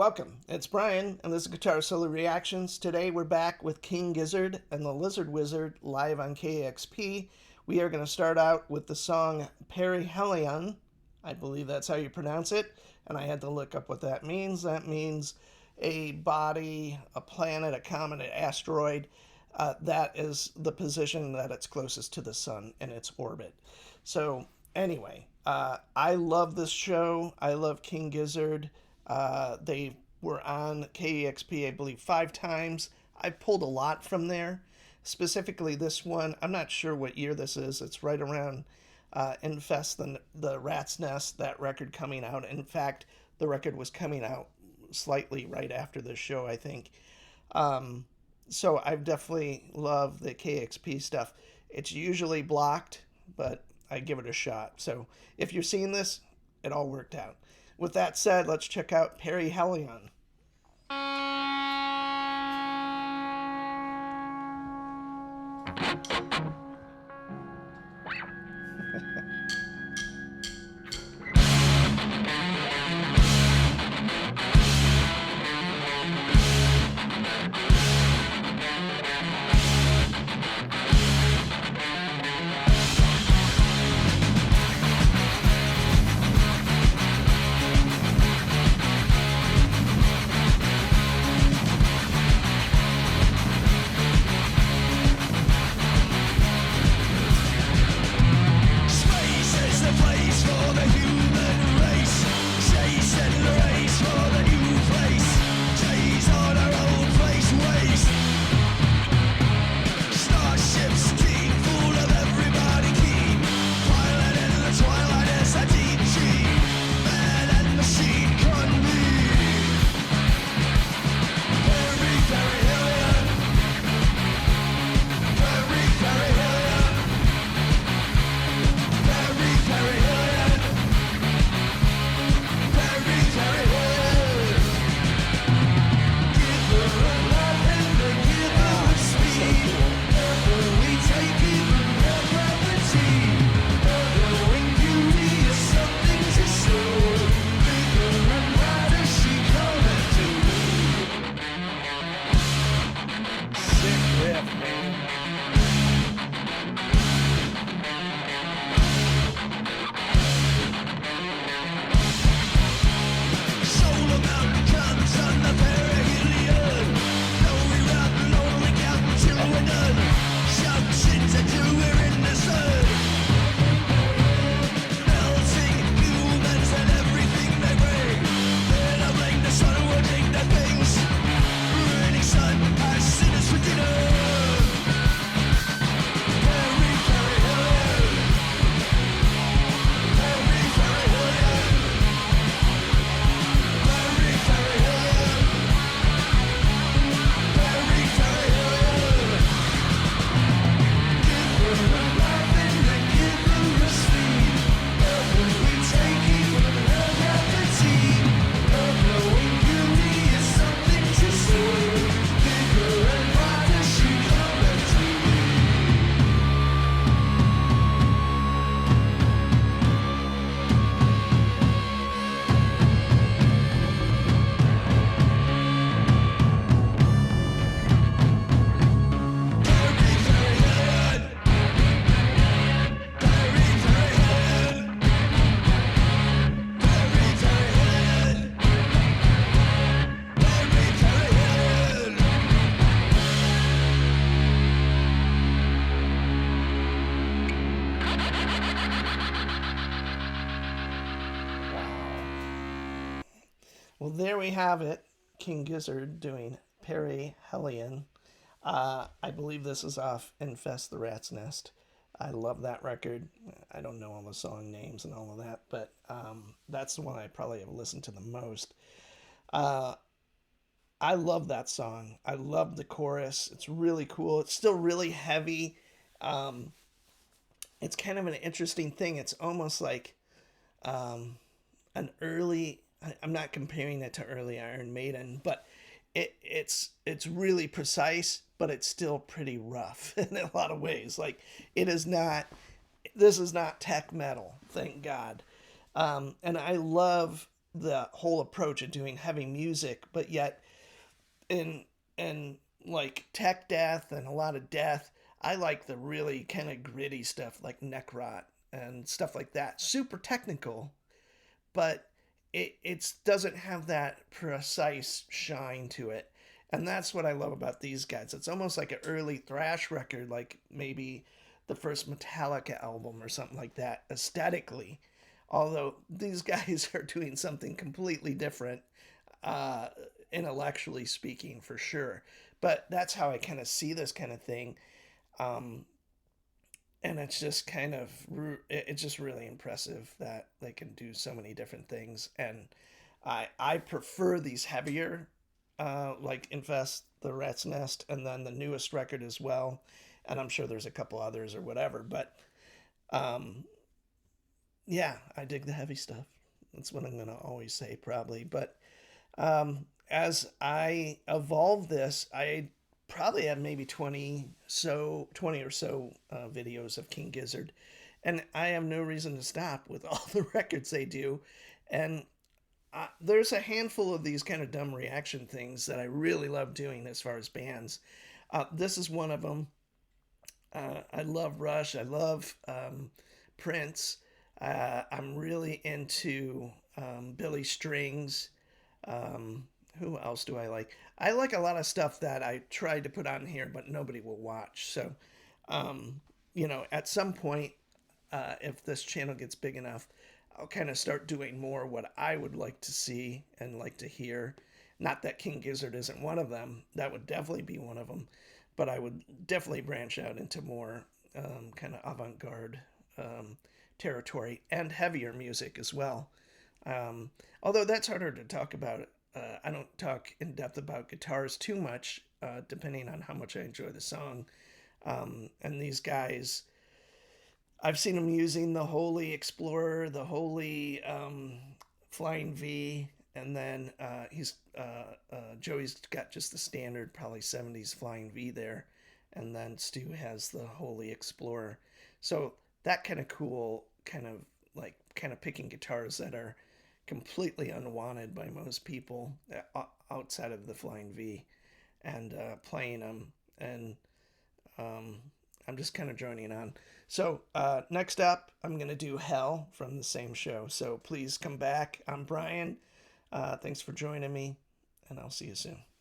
welcome. It's Brian, and this is Guitar Solo Reactions. Today we're back with King Gizzard and the Lizard Wizard live on KEXP. We are going to start out with the song Perihelion. I believe that's how you pronounce it, and I had to look up what that means. That means a body, a planet, a comet, an asteroid. That is the position that it's closest to the sun in its orbit. So anyway, I love this show. I love King Gizzard. They were on KEXP, I believe, 5 times. I pulled a lot from there. Specifically, this one, I'm not sure what year this is. It's right around Infest the Rat's Nest, that record coming out. In fact, the record was coming out slightly right after this show, I think. So I've definitely loved the KEXP stuff. It's usually blocked, but I give it a shot. So if you're seeing this, it all worked out. With that said, let's check out Perihelion. Well, there we have it. King Gizzard doing Perihelion. I believe this is off Infest the Rat's Nest. I love that record. I don't know all the song names and all of that, but that's the one I probably have listened to the most. I love that song. I love the chorus. It's really cool. It's still really heavy. It's kind of an interesting thing. It's almost like an early, I'm not comparing it to early Iron Maiden, but it's really precise, but it's still pretty rough in a lot of ways. Like, it is not, this is not tech metal, thank God. And I love the whole approach of doing heavy music, but yet in like tech death and a lot of death, I like the really kind of gritty stuff like Necrot and stuff like that. Super technical, but it doesn't have that precise shine to it. And that's what I love about these guys. It's almost like an early thrash record, like maybe the first Metallica album or something like that, aesthetically. Although these guys are doing something completely different, uh, intellectually speaking, for sure. But that's how I kind of see this kind of thing. Um, and it's just kind of it's just really impressive that they can do so many different things. And I prefer these heavier, like Infest, the Rat's Nest, and then the newest record as well. And I'm sure there's a couple others or whatever, but um, yeah, I dig the heavy stuff. That's what I'm gonna always say, probably. But as I evolve this, I probably have maybe 20 or so videos of King Gizzard, and I have no reason to stop with all the records they do. And there's a handful of these kind of dumb reaction things that I really love doing as far as bands. This is one of them. I love Rush. I love Prince. I'm really into Billy Strings. Who else do I like? I like a lot of stuff that I tried to put on here, but nobody will watch. So, um, at some point, if this channel gets big enough, I'll kind of start doing more what I would like to see and like to hear. Not that King Gizzard isn't one of them. That would definitely be one of them. But I would definitely branch out into more kind of avant garde um, territory and heavier music as well. Um, Although that's harder to talk about. I don't talk in depth about guitars too much, depending on how much I enjoy the song. And these guys, I've seen them using the Holy Explorer, the Holy Flying V, and then Joey's got just the standard, probably 70s Flying V there, and then Stu has the Holy Explorer. So that kind of cool, kind of picking guitars that are completely unwanted by most people outside of the Flying V, and playing them. And um, I'm just kind of joining on. So next up, I'm going to do Hell from the same show. So please come back. I'm Brian. Thanks for joining me, and I'll see you soon.